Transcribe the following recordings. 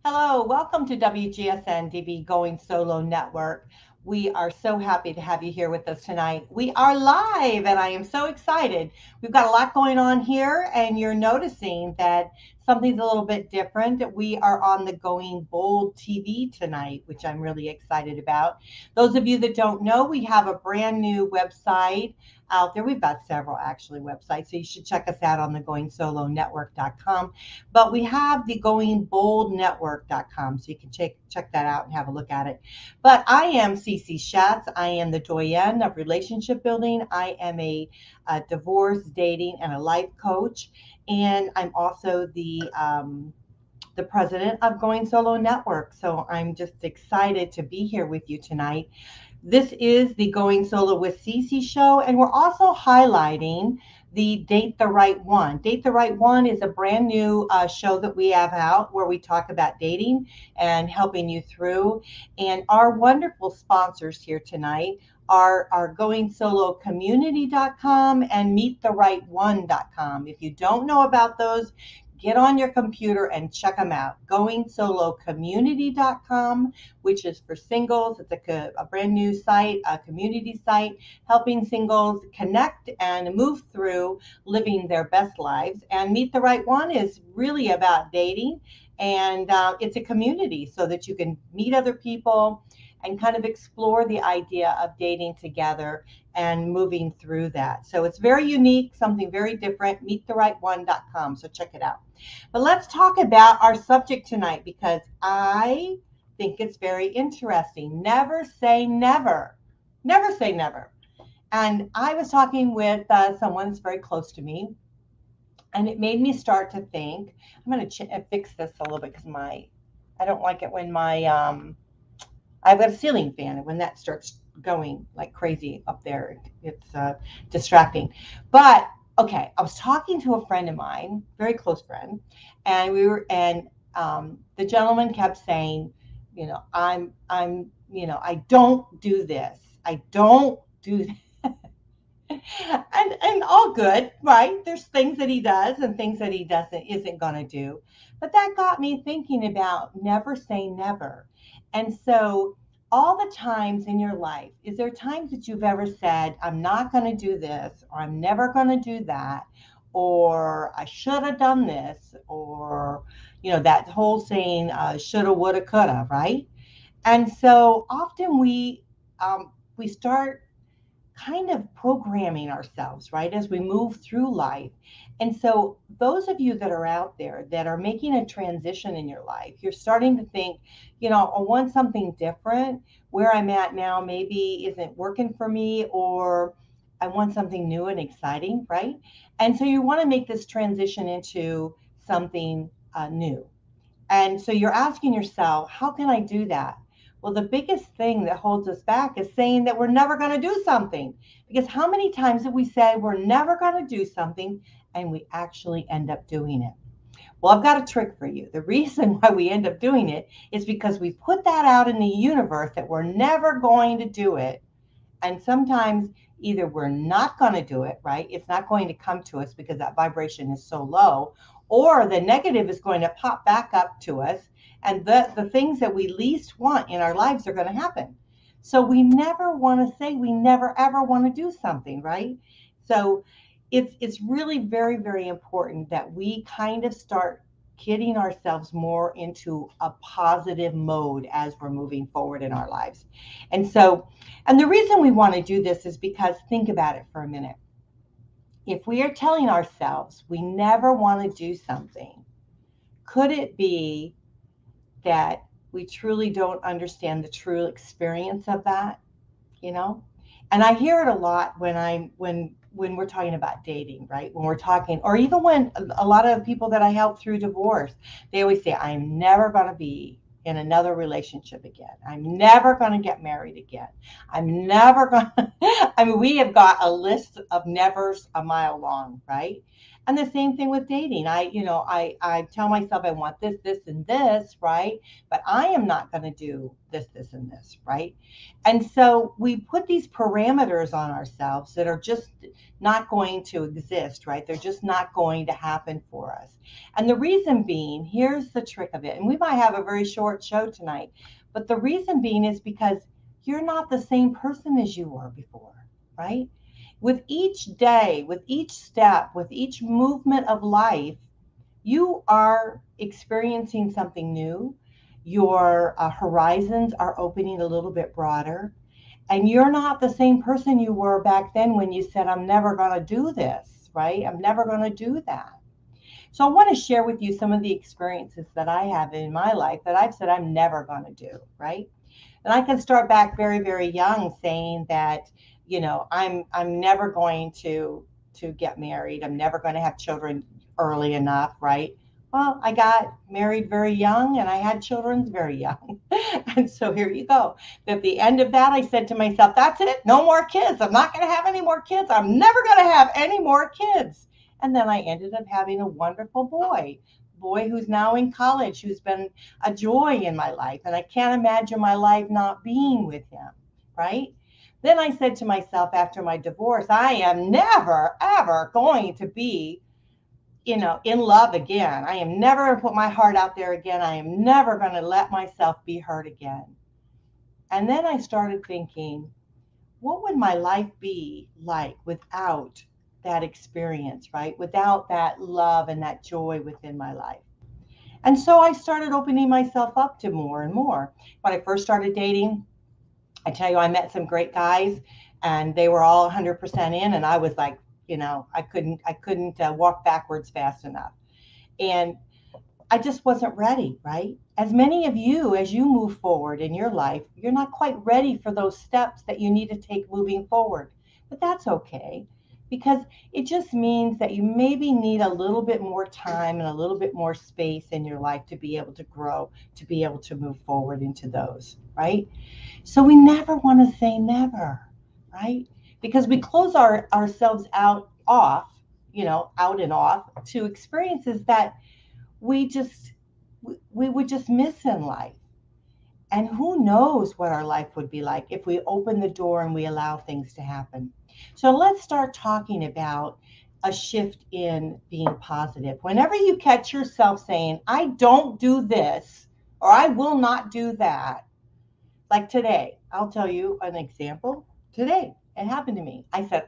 Hello, welcome to WGSN-DB Going Solo Network. We are so happy to have you here with us tonight. We are live, and I am so excited. We've got a lot going on here, and you're noticing that something's a little bit different. We are on the Going Bold TV tonight, which I'm really excited about. Those of you that don't know, we have a brand new website out there. We've got several actually websites, so you should check us out on the goingsolonetwork.com. But we have the goingboldnetwork.com, so you can check that out and have a look at it. But I am Cece Shatz. I am the Doyenne of Relationship Building. I am a divorce, dating, and a life coach. And I'm also the president of Going Solo Network. So I'm just excited to be here with you tonight. This is the Going Solo with Cece show, and we're also highlighting the Date the Right One. Date the Right One is a brand new show that we have out where we talk about dating and helping you through. And our wonderful sponsors here tonight are goingsoloCommunity.com and meettherightone.com. If you don't know about those, get on your computer and check them out. goingsoloCommunity.com, which is for singles. It's a brand new site, a community site, helping singles connect and move through living their best lives. And Meet the Right One is really about dating, and it's a community so that you can meet other people and kind of explore the idea of dating together and moving through that. So it's very unique, something very different, meettherightone.com. So check it out. But let's talk about our subject tonight because I think it's very interesting. Never say never. Never say never. And I was talking with someone that's very close to me, and it made me start to think. I'm going to fix this a little bit because I don't like it when I've got a ceiling fan, and when that starts going like crazy up there, it's distracting. But okay, I was talking to a friend of mine, very close friend, and the gentleman kept saying, I don't do this, I don't do that. and all good, right? There's things that he does and things that he isn't going to do. But that got me thinking about never say never. And so all the times in your life, is there times that you've ever said, I'm not going to do this, or I'm never going to do that, or I should have done this, or, that whole saying, shoulda, woulda, coulda, right? And so often we start kind of programming ourselves, right, as we move through life. And so, those of you that are out there that are making a transition in your life, you're starting to think, I want something different. Where I'm at now maybe isn't working for me, or I want something new and exciting, right? And so, you want to make this transition into something new. And so, you're asking yourself, how can I do that? Well, the biggest thing that holds us back is saying that we're never going to do something. Because how many times have we said we're never going to do something and we actually end up doing it? Well, I've got a trick for you. The reason why we end up doing it is because we put that out in the universe that we're never going to do it. And sometimes either we're not going to do it, right? It's not going to come to us because that vibration is so low, or the negative is going to pop back up to us. And the things that we least want in our lives are going to happen. So we never want to say we never ever want to do something, right? So it's really very, very important that we kind of start getting ourselves more into a positive mode as we're moving forward in our lives. And the reason we want to do this is because, think about it for a minute. If we are telling ourselves we never want to do something, could it be that we truly don't understand the true experience of that, And I hear it a lot when we're talking about dating, right? When we're talking, or even when a lot of people that I help through divorce, they always say, I'm never going to be in another relationship again. I'm never going to get married again. I'm never going to, we have got a list of nevers a mile long, right? And the same thing with dating. I tell myself I want this, this, and this, right? But I am not going to do this, this, and this, right? And so we put these parameters on ourselves that are just not going to exist, right? They're just not going to happen for us. And the reason being, here's the trick of it. And we might have a very short show tonight, but the reason being is because you're not the same person as you were before, right? With each day, with each step, with each movement of life, you are experiencing something new. Your horizons are opening a little bit broader. And you're not the same person you were back then when you said, I'm never going to do this, right? I'm never going to do that. So I want to share with you some of the experiences that I have in my life that I've said I'm never going to do, right? And I can start back very, very young saying that, I'm never going to get married. I'm never going to have children early enough, right? Well, I got married very young and I had children very young. And so here you go. At the end of that, I said to myself, that's it. No more kids. I'm not going to have any more kids. I'm never going to have any more kids. And then I ended up having a wonderful boy who's now in college, who's been a joy in my life. And I can't imagine my life not being with him, right? Then I said to myself after my divorce, I am never, ever going to be, in love again. I am never going to put my heart out there again. I am never going to let myself be hurt again. And then I started thinking, what would my life be like without that experience, right? Without that love and that joy within my life. And so I started opening myself up to more and more. When I first started dating, I tell you, I met some great guys and they were all 100% in. And I was like, I couldn't walk backwards fast enough. And I just wasn't ready, right? As many of you, as you move forward in your life, you're not quite ready for those steps that you need to take moving forward. But that's okay, because it just means that you maybe need a little bit more time and a little bit more space in your life to be able to grow, to be able to move forward into those, right? So we never want to say never, right? Because we close ourselves out and off to experiences that we would just miss in life. And who knows what our life would be like if we open the door and we allow things to happen. So let's start talking about a shift in being positive. Whenever you catch yourself saying, I don't do this, or I will not do that, like today, I'll tell you an example. Today, it happened to me. I said,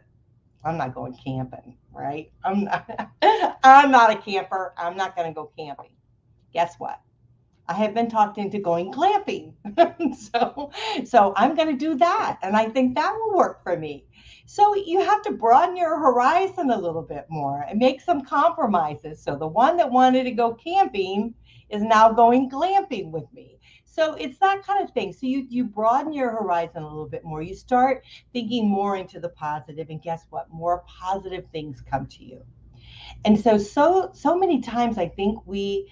I'm not going camping, right? I'm not a camper. I'm not going to go camping. Guess what? I have been talked into going glamping. so I'm going to do that. And I think that will work for me. So you have to broaden your horizon a little bit more and make some compromises. So the one that wanted to go camping is now going glamping with me. So it's that kind of thing. So you broaden your horizon a little bit more. You start thinking more into the positive, and guess what? More positive things come to you. And so many times I think we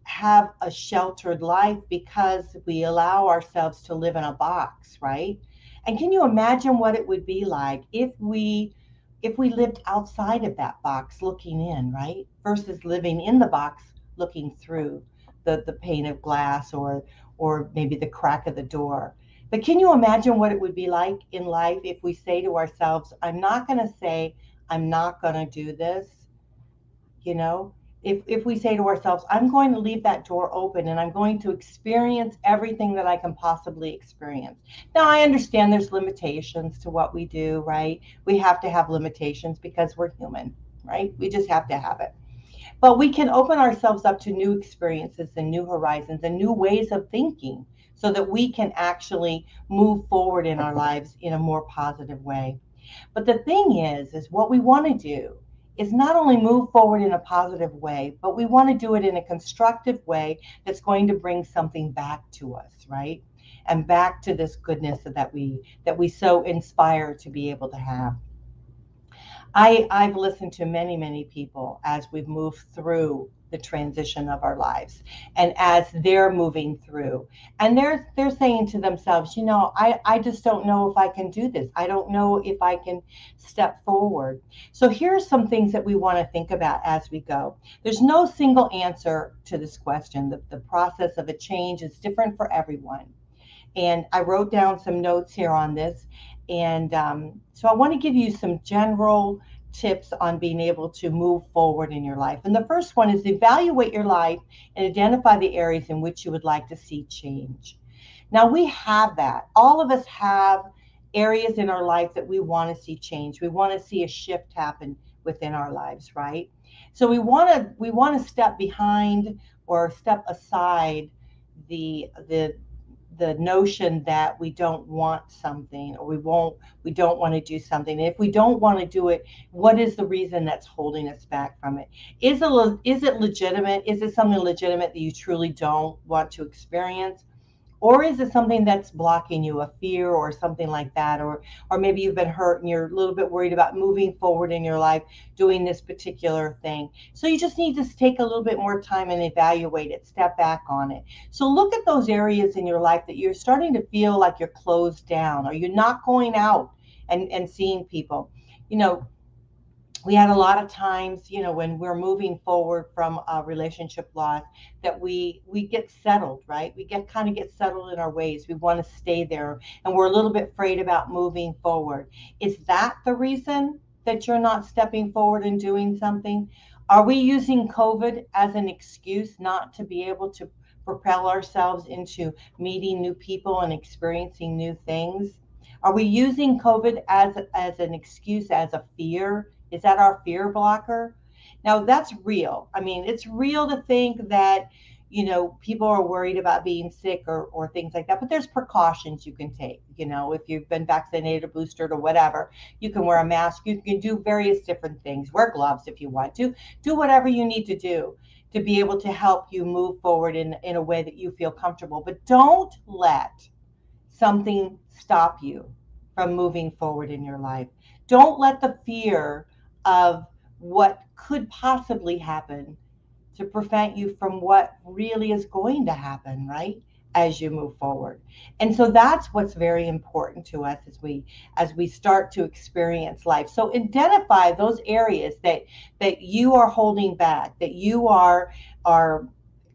have a sheltered life because we allow ourselves to live in a box, right? And can you imagine what it would be like if we lived outside of that box looking in, right? Versus living in the box looking through the pane of glass or maybe the crack of the door. But can you imagine what it would be like in life if we say to ourselves, I'm not going to say, I'm not going to do this, If we say to ourselves, I'm going to leave that door open and I'm going to experience everything that I can possibly experience. Now, I understand there's limitations to what we do, right? We have to have limitations because we're human, right? We just have to have it. But we can open ourselves up to new experiences and new horizons and new ways of thinking so that we can actually move forward in our lives in a more positive way. But the thing is what we want to do is not only move forward in a positive way, but we want to do it in a constructive way that's going to bring something back to us, right? And back to this goodness that we so inspire to be able to have. I've listened to many, many people as we've moved through the transition of our lives and as they're moving through. And they're saying to themselves, I just don't know if I can do this. I don't know if I can step forward. So here are some things that we want to think about as we go. There's no single answer to this question. The process of a change is different for everyone. And I wrote down some notes here on this. And so I want to give you some general tips on being able to move forward in your life. And the first one is evaluate your life and identify the areas in which you would like to see change. Now we have that. All of us have areas in our life that we want to see change. We want to see a shift happen within our lives, right? So we want to step behind or step aside the notion that we don't want something or we don't want to do something. And if we don't want to do it, what is the reason that's holding us back from it? Is it legitimate? Is it something legitimate that you truly don't want to experience? Or is it something that's blocking you, a fear or something like that? Or maybe you've been hurt and you're a little bit worried about moving forward in your life, doing this particular thing. So you just need to take a little bit more time and evaluate it, step back on it. So look at those areas in your life that you're starting to feel like you're closed down or you're not going out and seeing people. We had a lot of times, when we're moving forward from a relationship loss, that we get settled, right? We get settled in our ways. We want to stay there, and we're a little bit afraid about moving forward. Is that the reason that you're not stepping forward and doing something? Are we using COVID as an excuse not to be able to propel ourselves into meeting new people and experiencing new things? Are we using COVID as an excuse, as a fear? Is that our fear blocker? Now that's real. I mean, it's real to think that, people are worried about being sick or things like that, but there's precautions you can take. If you've been vaccinated or boosted or whatever, you can wear a mask, you can do various different things, wear gloves if you want to, do whatever you need to do to be able to help you move forward in a way that you feel comfortable. But don't let something stop you from moving forward in your life. Don't let the fear of what could possibly happen to prevent you from what really is going to happen, right? As you move forward. And so that's what's very important to us as we start to experience life. So identify those areas that you are holding back, that you are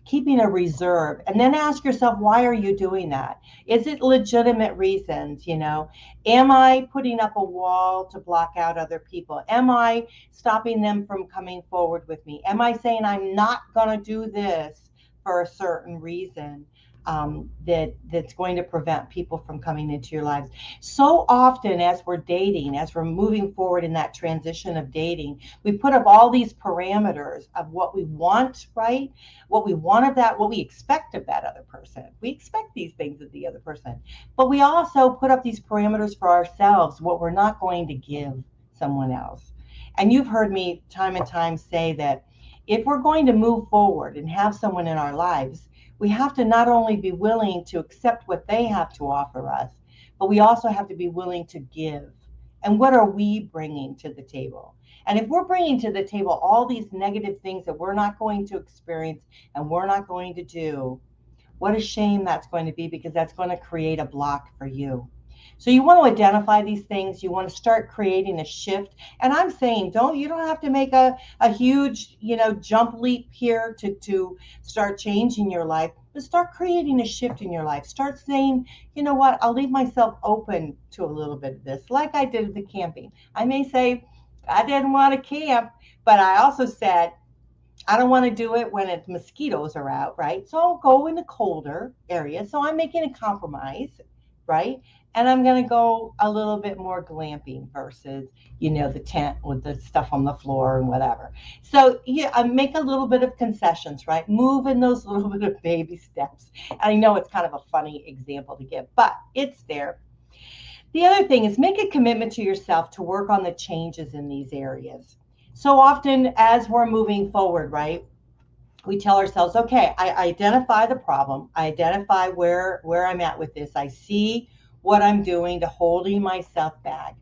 keeping a reserve, and then ask yourself, why are you doing that? Is it legitimate reasons? Am I putting up a wall to block out other people? Am I stopping them from coming forward with me? Am I saying I'm not going to do this for a certain reason? That's going to prevent people from coming into your lives. So often as we're dating, as we're moving forward in that transition of dating, we put up all these parameters of what we want, right? What we want of that, what we expect of that other person. We expect these things of the other person. But we also put up these parameters for ourselves, what we're not going to give someone else. And you've heard me time and time say that if we're going to move forward and have someone in our lives, we have to not only be willing to accept what they have to offer us, but we also have to be willing to give. And what are we bringing to the table? And if we're bringing to the table all these negative things that we're not going to experience and we're not going to do, what a shame that's going to be, because that's going to create a block for you. So you want to identify these things. You want to start creating a shift. And I'm saying, you don't have to make a huge, jump leap here to start changing your life, but start creating a shift in your life. Start saying, you know what, I'll leave myself open to a little bit of this, like I did with the camping. I may say, I didn't want to camp, but I also said, I don't want to do it when mosquitoes are out, right? So I'll go in the colder area. So I'm making a compromise, right? And I'm going to go a little bit more glamping versus, the tent with the stuff on the floor and whatever. So I make a little bit of concessions, right? Move in those little bit of baby steps. And I know it's kind of a funny example to give, but it's there. The other thing is make a commitment to yourself to work on the changes in these areas. So often as we're moving forward, right, we tell ourselves, okay, I identify the problem. I identify where I'm at with this. I see what I'm doing to holding myself back.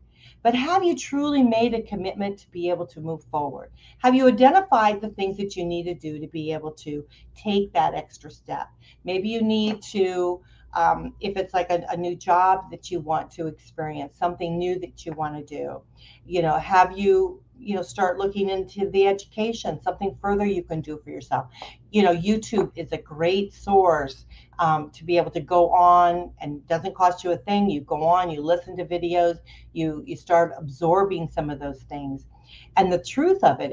but have you truly made a commitment to be able to move forward? Have you identified the things that you need to do to be able to take that extra step? Maybe you need to, if it's like a new job that you want to experience, something new that you want to do, have you, start looking into the education, something further you can do for yourself. YouTube is a great source to be able to go on, and doesn't cost you a thing. You go on, you listen to videos, you start absorbing some of those things. And the truth of it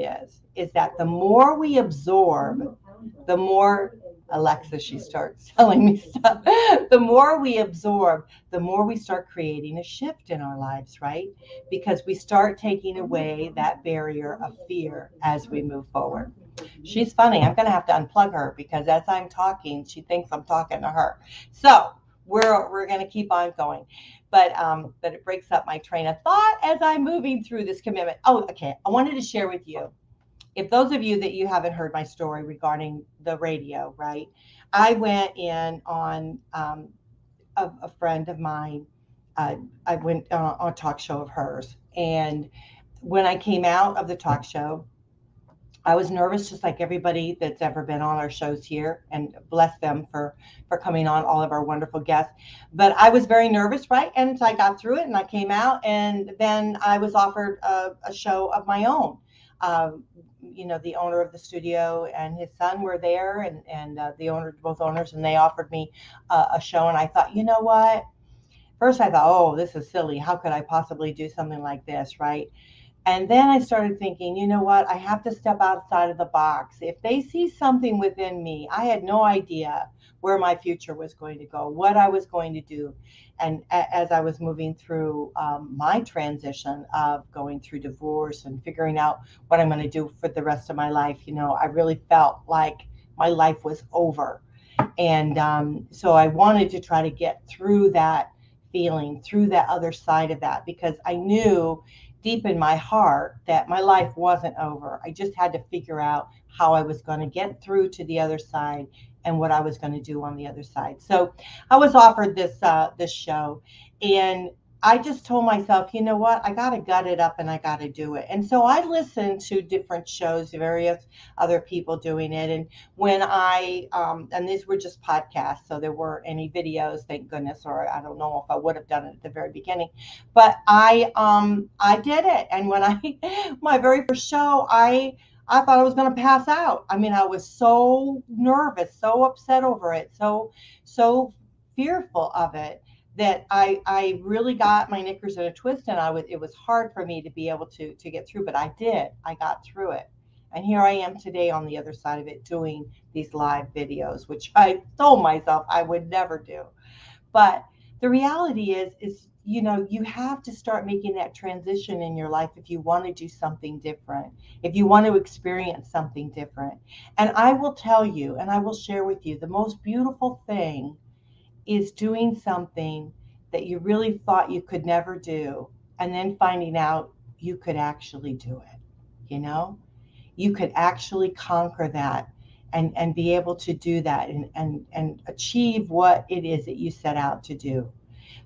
is that the more we absorb, the more, Alexa, she starts telling me stuff. The more we absorb, the more we start creating a shift in our lives, right? Because we start taking away that barrier of fear as we move forward. She's funny. I'm going to have to unplug her because as I'm talking, she thinks I'm talking to her. So we're going to keep on going. But it breaks up my train of thought as I'm moving through this commitment. Oh, okay. I wanted to share with you, if those of you that you haven't heard my story regarding the radio, right? I went in on a friend of mine. I went on a talk show of hers. And when I came out of the talk show, I was nervous, just like everybody that's ever been on our shows here, and bless them for coming on, all of our wonderful guests. But I was very nervous, right? And so I got through it and I came out, and then I was offered a show of my own. The owner of the studio and his son were there, and the owner, both owners, and they offered me a show. And I thought, you know what? First I thought, oh, this is silly. How could I possibly do something like this, right? And then I started thinking, you know what? I have to step outside of the box. If they see something within me, I had no idea where my future was going to go, what I was going to do. And as I was moving through my transition of going through divorce and figuring out what I'm going to do for the rest of my life, I really felt like my life was over. And so I wanted to try to get through that feeling, through that other side of that, because I knew deep in my heart that my life wasn't over. I just had to figure out how I was going to get through to the other side and what I was going to do on the other side. So I was offered this show, and I just told myself, you know what, I got to gut it up and I got to do it. And so I listened to different shows, various other people doing it. And when and these were just podcasts, so there weren't any videos, thank goodness, or I don't know if I would have done it at the very beginning, but I did it. And when my very first show, I thought I was going to pass out. I mean, I was so nervous, so upset over it, so fearful of it, that I really got my knickers in a twist, and it was hard for me to be able to get through, but I did. I got through it. And here I am today on the other side of it, doing these live videos, which I told myself I would never do. But the reality is, you have to start making that transition in your life if you want to do something different, if you want to experience something different. And I will tell you, and I will share with you, the most beautiful thing is doing something that you really thought you could never do, and then finding out you could actually do it. You could actually conquer that and be able to do that and achieve what it is that you set out to do.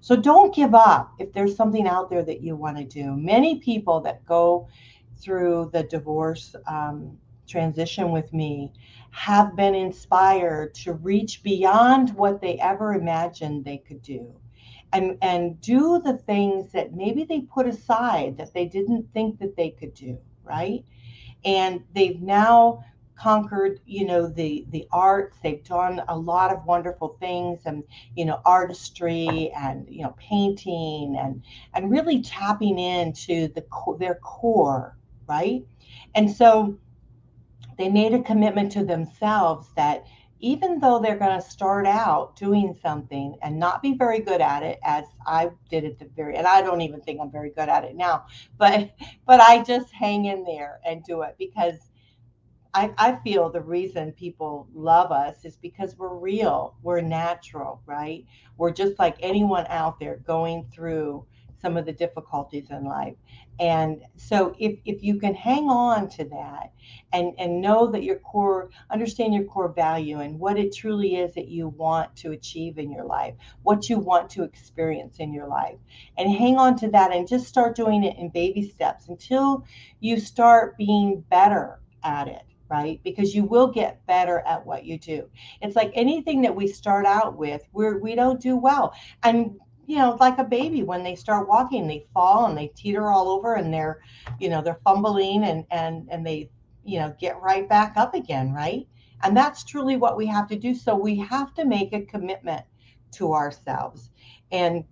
So don't give up if there's something out there that you want to do. Many people that go through the divorce transition with me have been inspired to reach beyond what they ever imagined they could do, and do the things that maybe they put aside that they didn't think that they could do, right? And they've now conquered, the arts. They've done a lot of wonderful things, and artistry, and painting, and really tapping into their core, right? And so they made a commitment to themselves that even though they're going to start out doing something and not be very good at it, as I did at the and I don't even think I'm very good at it now, but I just hang in there and do it, because I feel the reason people love us is because we're real, we're natural, right? We're just like anyone out there going through some of the difficulties in life. And so if you can hang on to that and know that understand your core value and what it truly is that you want to achieve in your life, what you want to experience in your life, and hang on to that and just start doing it in baby steps until you start being better at it, right? Because you will get better at what you do. It's like anything that we start out with, we don't do well. And like a baby, when they start walking, they fall and they teeter all over, and they're fumbling and they, get right back up again, right? And that's truly what we have to do. So we have to make a commitment to ourselves. And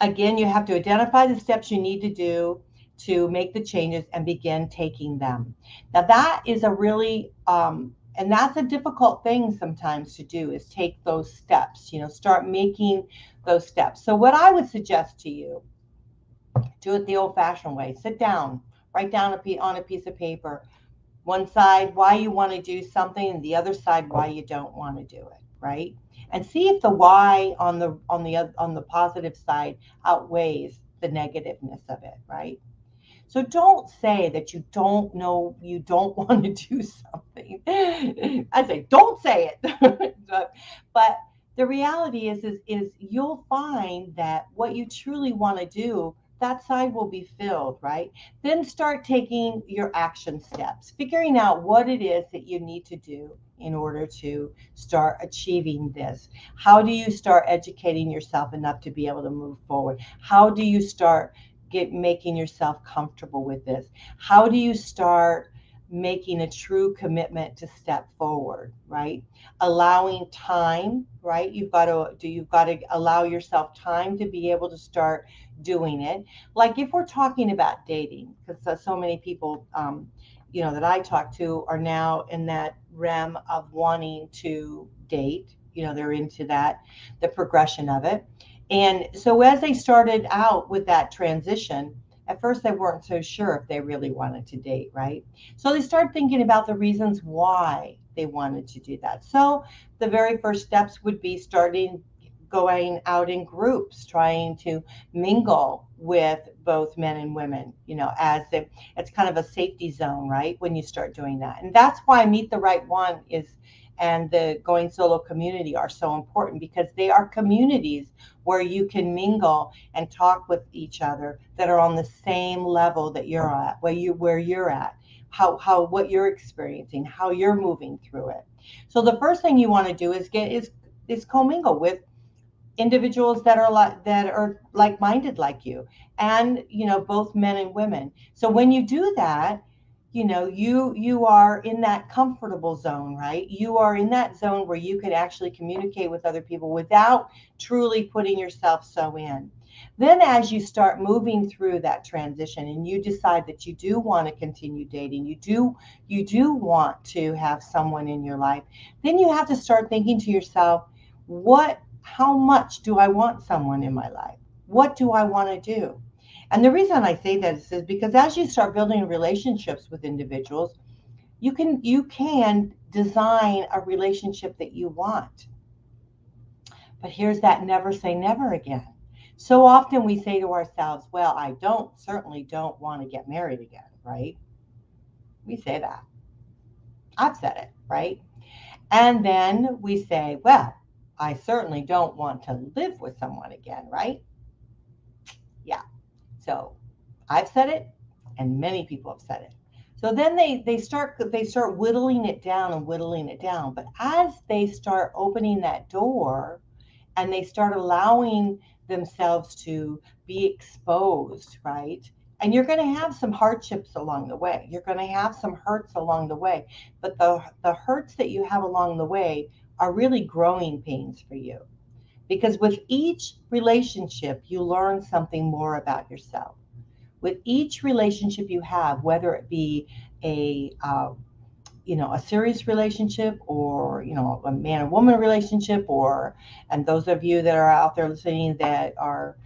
again, you have to identify the steps you need to do to make the changes and begin taking them. Now, that is a really, and that's a difficult thing sometimes to do, is take those steps, start making those steps. So what I would suggest to you, do it the old fashioned way. Sit down, write down on a piece of paper, one side why you want to do something and the other side why you don't want to do it, right? And see if the why on the positive side outweighs the negativeness of it, right? So don't say that you don't know, you don't want to do something. I say, don't say it. But the reality is you'll find that what you truly want to do, that side will be filled, right? Then start taking your action steps, figuring out what it is that you need to do in order to start achieving this. How do you start educating yourself enough to be able to move forward? How do you start making yourself comfortable with this? How do you start making a true commitment to step forward, right? Allowing time, right? You've got to allow yourself time to be able to start doing it. Like if we're talking about dating, because so many people, that I talk to are now in that realm of wanting to date. They're into that, the progression of it. And so as they started out with that transition, at first they weren't so sure if they really wanted to date, right? So they started thinking about the reasons why they wanted to do that. So the very first steps would be going out in groups, trying to mingle with both men and women, it's kind of a safety zone, right? When you start doing that. And that's why Meet the Right One and the Going Solo community are so important, because they are communities where you can mingle and talk with each other that are on the same level that you're at, where you're at, what you're experiencing, how you're moving through it. So the first thing you want to do is commingle with individuals that are like-minded like you, and both men and women. So when you do that, you are in that comfortable zone, right? You are in that zone where you can actually communicate with other people without truly putting yourself so in. Then as you start moving through that transition and you decide that you do want to continue dating, you do want to have someone in your life, then you have to start thinking to yourself, how much do I want someone in my life? What do I want to do? And the reason I say that is because as you start building relationships with individuals, you can design a relationship that you want. But here's that never say never again. So often we say to ourselves, well, I certainly don't want to get married again, right? We say that. I've said it, right? And then we say, well, I certainly don't want to live with someone again, right? Yeah. So I've said it, and many people have said it. So then they start whittling it down and whittling it down. But as they start opening that door and they start allowing themselves to be exposed, right? And you're going to have some hardships along the way. You're going to have some hurts along the way. But the hurts that you have along the way are really growing pains for you. Because with each relationship, you learn something more about yourself. With each relationship you have, whether it be a serious relationship, or a man and woman relationship, and those of you that are out there listening that are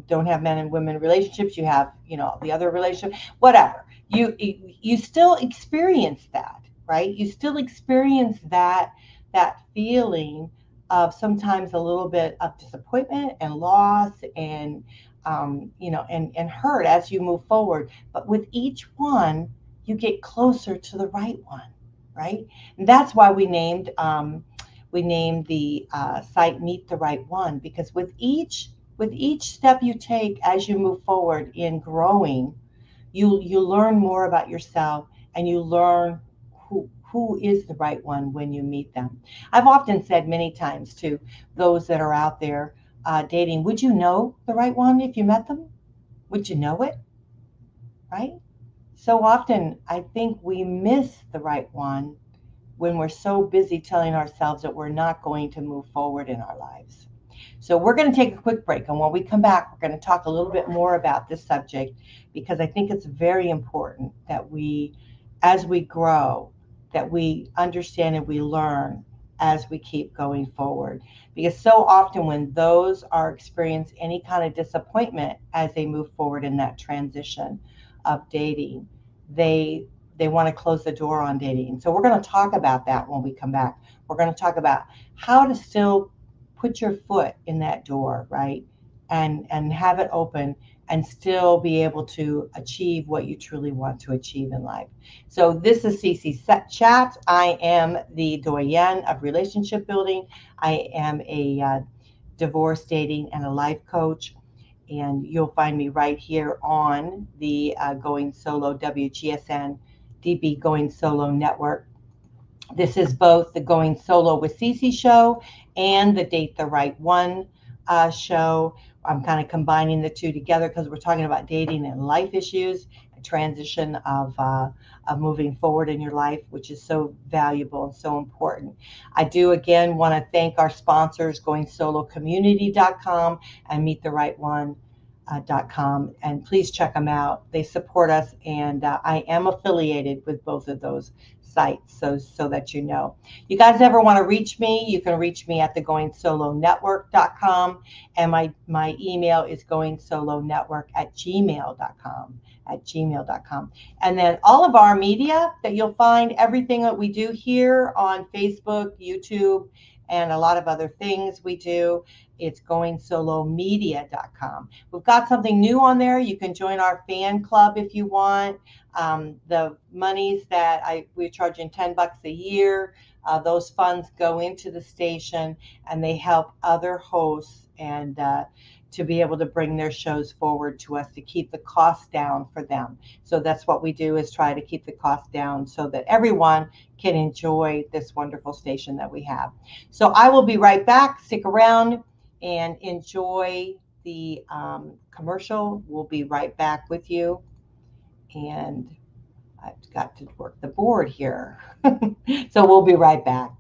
don't have men and women relationships, you have the other relationship, whatever, you still experience that, right? You still experience that feeling of sometimes a little bit of disappointment and loss and and hurt as you move forward. But with each one, you get closer to the right one, right? And that's why we named the site "Meet the Right One," because with each step you take as you move forward in growing, you learn more about yourself, and you learn who is the right one when you meet them. I've often said many times to those that are out there dating, would you know the right one if you met them? Would you know it? Right? So often I think we miss the right one when we're so busy telling ourselves that we're not going to move forward in our lives. So we're going to take a quick break, and when we come back, we're going to talk a little bit more about this subject, because I think it's very important that as we grow, that we understand and we learn as we keep going forward. Because so often when those are experiencing any kind of disappointment as they move forward in that transition of dating, they want to close the door on dating. So we're going to talk about that when we come back. We're going to talk about how to still put your foot in that door, right? And have it open and still be able to achieve what you truly want to achieve in life. So this is Cece Shatz. I am the Doyenne of Relationship Building. I am a divorce, dating, and a life coach. And you'll find me right here on the Going Solo WGSN-DB Going Solo Network. This is both the Going Solo with Cece show and the Date the Right One show. I'm kind of combining the two together because we're talking about dating and life issues, a transition of moving forward in your life, which is so valuable and so important. I do, again, want to thank our sponsors, GoingSoloCommunity.com and MeetTheRightOne.com, and please check them out. They support us, and I am affiliated with both of those sites, so that you know. You guys ever want to reach me, you can reach me at the GoingSoloNetwork.com, and my email is GoingSoloNetwork@gmail.com. And then all of our media that you'll find, everything that we do here on Facebook, YouTube, and a lot of other things we do, it's GoingSoloMedia.com. We've got something new on there. You can join our fan club if you want. The monies that we're charging $10 a year, those funds go into the station, and they help other hosts and to be able to bring their shows forward to us to keep the cost down for them. So that's what we do, is try to keep the cost down so that everyone can enjoy this wonderful station that we have. So I will be right back. Stick around and enjoy the commercial. We'll be right back with you. And I've got to work the board here. So we'll be right back.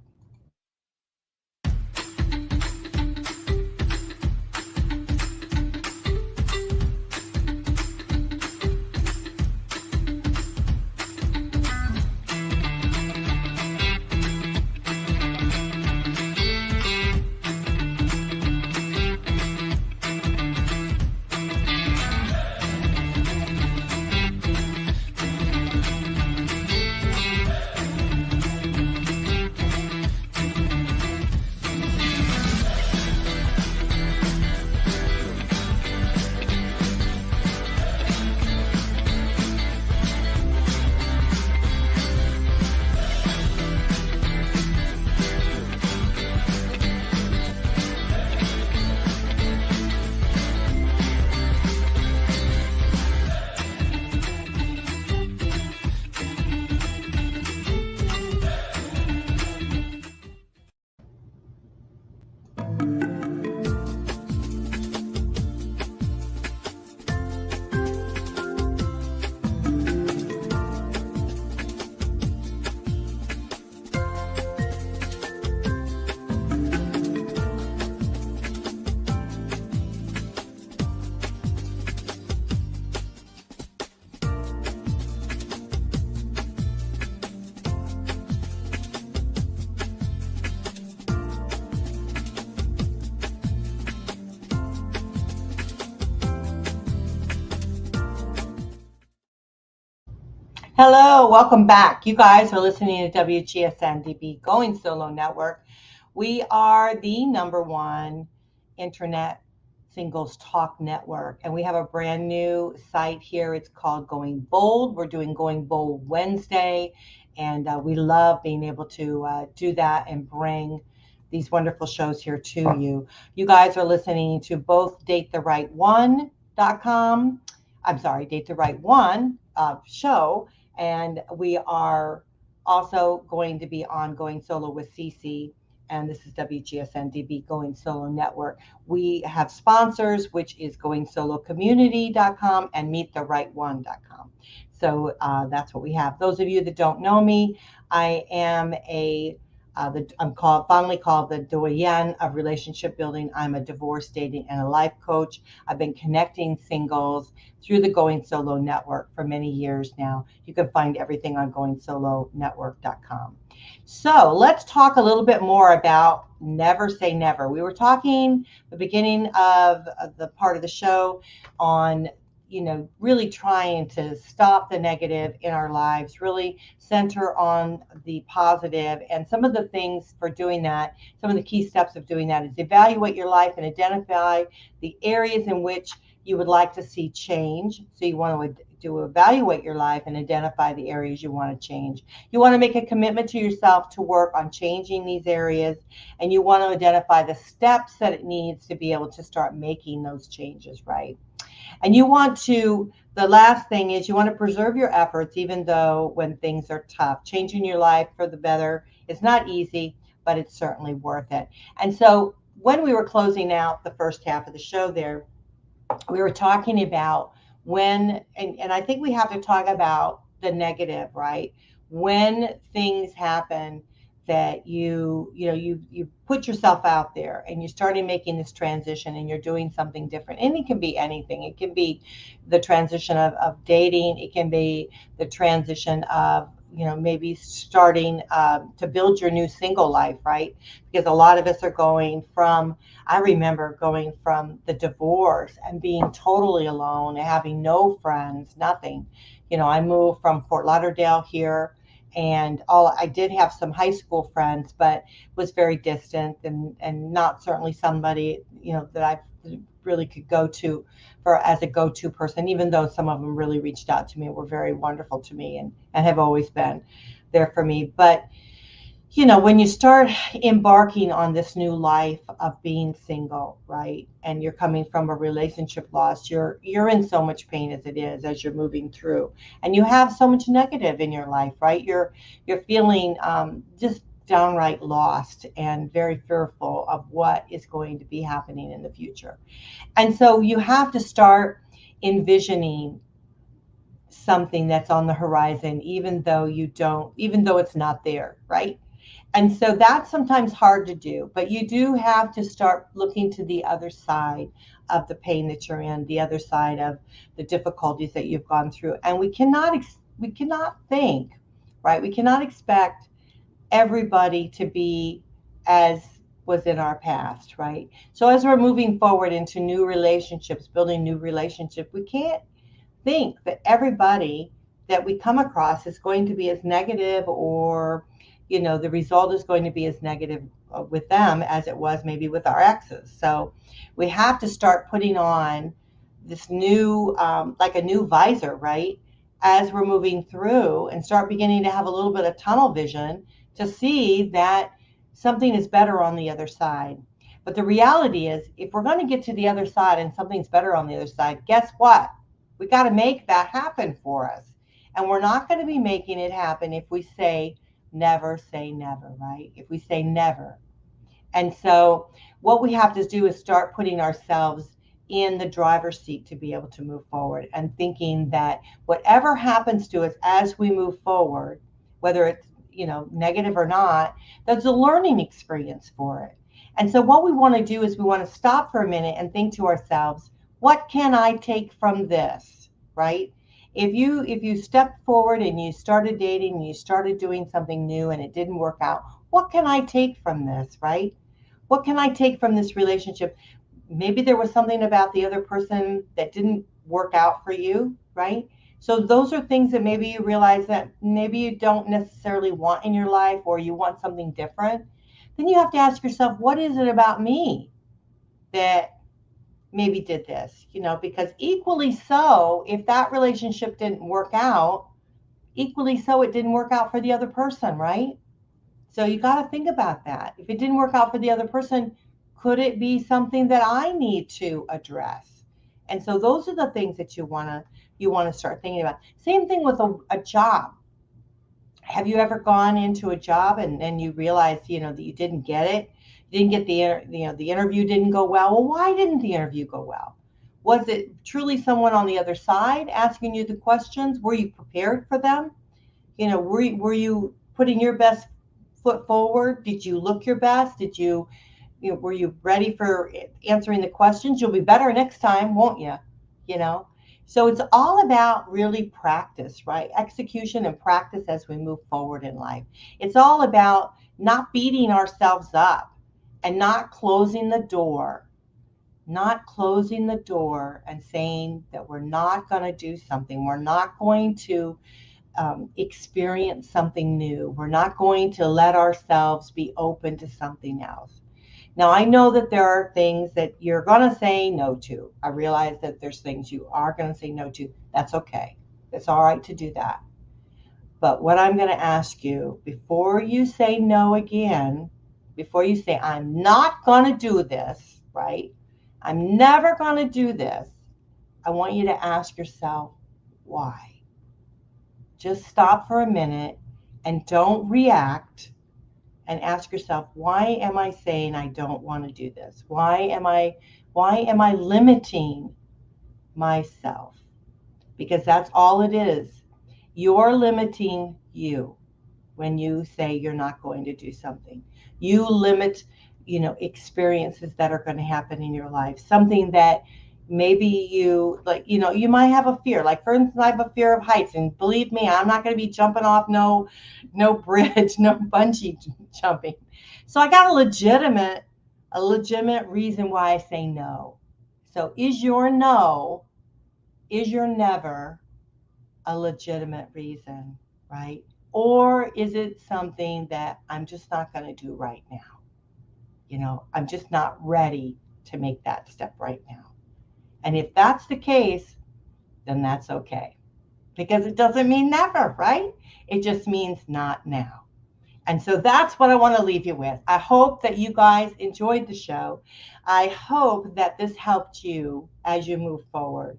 Hello, welcome back. You guys are listening to WGSN-DB Going Solo Network. We are the #1 internet singles talk network, and we have a brand new site here. It's called Going Bold. We're doing Going Bold Wednesday, and we love being able to do that and bring these wonderful shows here to you. You guys are listening to both datetherightone.com. I'm sorry, Date the Right One show, and we are also going to be on Going Solo with Cece, and this is WGSN-DB Going Solo Network. We have sponsors, which is goingsolocommunity.com and meettherightone.com. So that's what we have. Those of you that don't know me, I am I'm fondly called the Doyenne of Relationship Building. I'm a divorce, dating, and a life coach. I've been connecting singles through the Going Solo Network for many years now. You can find everything on goingsolonetwork.com. So let's talk a little bit more about never say never. We were talking the beginning of the part of the show on really trying to stop the negative in our lives, really center on the positive. And some of the things for doing that, some of the key steps of doing that is evaluate your life and identify the areas in which you would like to see change. So you want to evaluate your life and identify the areas you want to change. You want to make a commitment to yourself to work on changing these areas, and you want to identify the steps that it needs to be able to start making those changes, right? And the last thing is you want to preserve your efforts, even though when things are tough. Changing your life for the better is not easy, but it's certainly worth it. And so when we were closing out the first half of the show there, we were talking about and I think we have to talk about the negative, right? When things happen that you put yourself out there and you're starting making this transition and you're doing something different. And it can be anything. It can be the transition of dating. It can be the transition of maybe starting to build your new single life, right? Because a lot of us are I remember going from the divorce and being totally alone and having no friends, nothing. I moved from Fort Lauderdale here, and I did have some high school friends, but was very distant and not certainly somebody, that I really could go to as a go-to person, even though some of them really reached out to me and were very wonderful to me and have always been there for me. But, when you start embarking on this new life of being single, right, and you're coming from a relationship loss, you're in so much pain as it is, as you're moving through, and you have so much negative in your life, right? You're feeling just downright lost and very fearful of what is going to be happening in the future. And so you have to start envisioning something that's on the horizon, even though it's not there, right? And so that's sometimes hard to do, but you do have to start looking to the other side of the pain that you're in, the other side of the difficulties that you've gone through. And we cannot think, right? We cannot expect everybody to be as was in our past, right? So as we're moving forward into new relationships, building new relationships, we can't think that everybody that we come across is going to be as negative, or the result is going to be as negative with them as it was maybe with our exes. So we have to start putting on this new like a new visor, right, as we're moving through, and start beginning to have a little bit of tunnel vision to see that something is better on the other side. But the reality is, if we're going to get to the other side and something's better on the other side, guess what? We got to make that happen for us. And we're not going to be making it happen if we never say never, right? If we say never. And so what we have to do is start putting ourselves in the driver's seat to be able to move forward, and thinking that whatever happens to us as we move forward, whether it's negative or not, that's a learning experience for it. And so what we want to do is we want to stop for a minute and think to ourselves, what can I take from this, right? If you stepped forward and you started dating and you started doing something new and it didn't work out, what can I take from this, right? What can I take from this relationship? Maybe there was something about the other person that didn't work out for you, right? So those are things that maybe you realize that maybe you don't necessarily want in your life, or you want something different. then you have to ask yourself, what is it about me that maybe did this? Because equally so, if that relationship didn't work out, equally so, it didn't work out for the other person, right? So you got to think about that. If it didn't work out for the other person, could it be something that I need to address? And so those are the things that you want to start thinking about. Same thing with a job. Have you ever gone into a job and you realize, that you didn't get it? You didn't get the interview didn't go well. Well, why didn't the interview go well? Was it truly someone on the other side asking you the questions? Were you prepared for them? Were you putting your best foot forward? Did you look your best? Were you ready for answering the questions? You'll be better next time, won't you? You know, so it's all about really practice, right? Execution and practice as we move forward in life. It's all about not beating ourselves up and not closing the door, and saying that we're not going to do something. We're not going to experience something new. We're not going to let ourselves be open to something else. Now, I know that there are things that you're going to say no to. I realize that there's things you are going to say no to. That's okay. It's all right to do that. But what I'm going to ask you, before you say no again, before you say, I'm not going to do this, right? I'm never going to do this. I want you to ask yourself, why? Just stop for a minute and don't react, and ask yourself, why am I saying I don't want to do this? Why am I limiting myself? Because that's all it is. You're limiting you when you say you're not going to do something. You limit, experiences that are going to happen in your life. Something that maybe you you might have a fear. Like, for instance, I have a fear of heights, and believe me, I'm not going to be jumping off no bridge, no bungee jumping. So I got a legitimate reason why I say no. So is your never a legitimate reason, right? Or is it something that I'm just not going to do right now? I'm just not ready to make that step right now. And if that's the case, then that's okay. Because it doesn't mean never, right? It just means not now. And so that's what I want to leave you with. I hope that you guys enjoyed the show. I hope that this helped you as you move forward.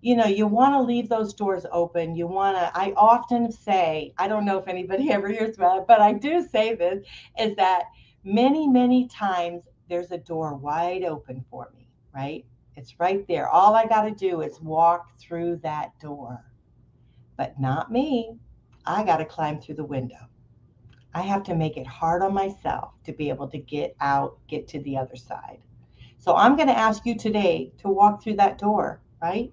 You want to leave those doors open. I often say, I don't know if anybody ever hears about it, but I do say this, is that many, many times there's a door wide open for me, right? It's right there. All I got to do is walk through that door. But not me. I got to climb through the window. I have to make it hard on myself to be able to get to the other side. So I'm going to ask you today to walk through that door, right?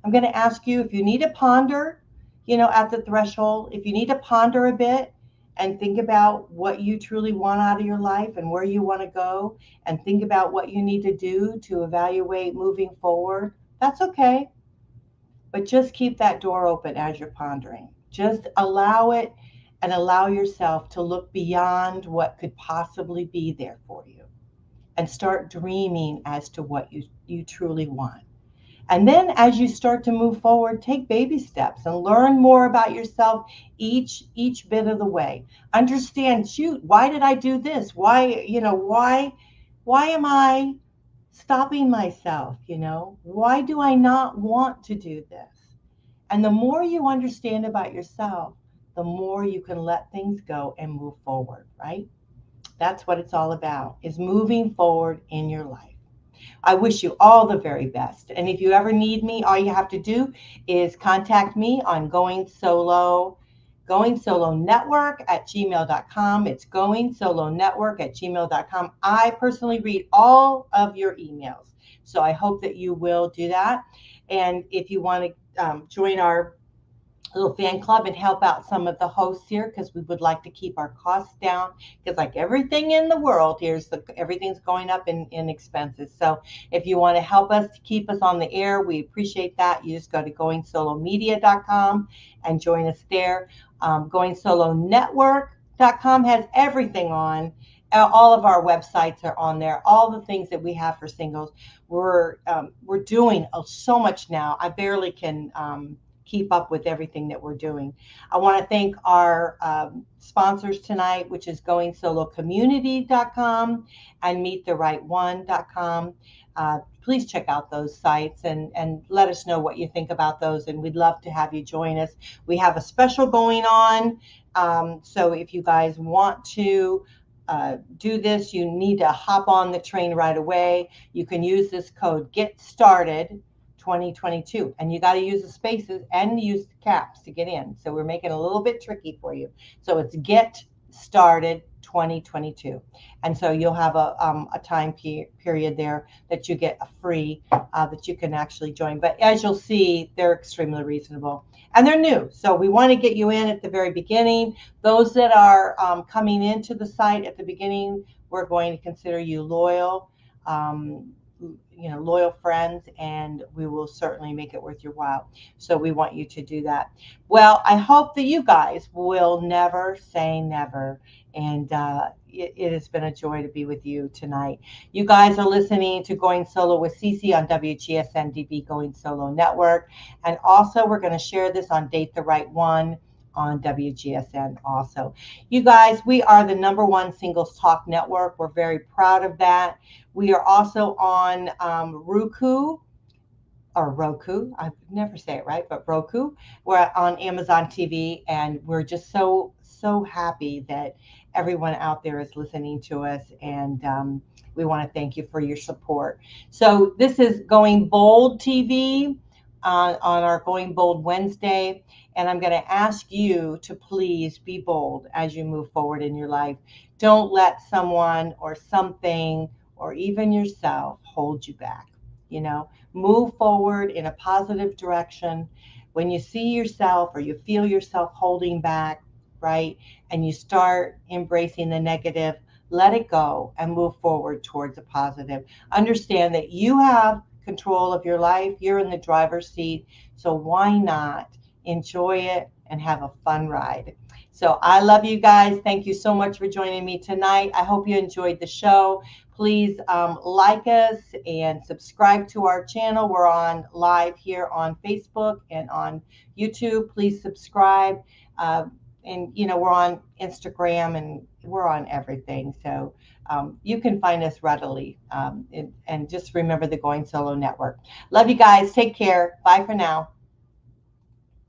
I'm going to ask you, if you need to ponder, at the threshold, if you need to ponder a bit and think about what you truly want out of your life and where you want to go, and think about what you need to do to evaluate moving forward, that's okay. But just keep that door open as you're pondering. Just allow it, and allow yourself to look beyond what could possibly be there for you, and start dreaming as to what you truly want. And then as you start to move forward, take baby steps and learn more about yourself each bit of the way. Understand, shoot, why did I do this? Why am I stopping myself? Why do I not want to do this? And the more you understand about yourself, the more you can let things go and move forward, right? That's what it's all about, is moving forward in your life. I wish you all the very best. And if you ever need me, all you have to do is contact me on Going Solo Network at gmail.com. It's Going Solo Network at gmail.com. I personally read all of your emails. So I hope that you will do that. And if you want to join our little fan club and help out some of the hosts here, because we would like to keep our costs down, because like everything in the world, everything's going up in expenses. So if you want to help us to keep us on the air, we appreciate that. You just go to goingsolomedia.com and join us there. Goingsolonetwork.com has everything on, all of our websites are on there. All the things that we have for singles, we're doing so much now. I barely can keep up with everything that we're doing. I want to thank our sponsors tonight, which is goingsolocommunity.com and meettherightone.com. Please check out those sites and let us know what you think about those. And we'd love to have you join us. We have a special going on. So if you guys want to do this, you need to hop on the train right away. You can use this code Get Started 2022, and you got to use the spaces and use the caps to get in. So we're making it a little bit tricky for you. So it's Get Started 2022, and so you'll have a time period there that you get a free that you can actually join. But as you'll see, they're extremely reasonable and they're new, so we want to get you in at the very beginning. Those that are coming into the site at the beginning, we're going to consider you loyal, loyal friends, and we will certainly make it worth your while. So we want you to do that. Well, I hope that you guys will never say never. And it has been a joy to be with you tonight. You guys are listening to Going Solo with Cece on WGSN-DB Going Solo Network. And also, we're going to share this on Date the Right One on WGSN also. You guys, we are the #1 singles talk network. We're very proud of that. We are also on Roku. I never say it right, but Roku. We're on Amazon TV, and we're just so happy that everyone out there is listening to us, and we want to thank you for your support. So this is Going Bold TV on our Going Bold Wednesday, and I'm going to ask you to please be bold as you move forward in your life. Don't let someone or something or even yourself hold you back. Move forward in a positive direction. When you see yourself or you feel yourself holding back, right, and you start embracing the negative, let it go and move forward towards a positive. Understand that you have control of your life. You're in the driver's seat. So why not enjoy it and have a fun ride? So I love you guys. Thank you so much for joining me tonight. I hope you enjoyed the show. Please like us and subscribe to our channel. We're on live here on Facebook and on YouTube. Please subscribe. And we're on Instagram and we're on everything. So you can find us readily. And just remember the Going Solo Network. Love you guys. Take care. Bye for now.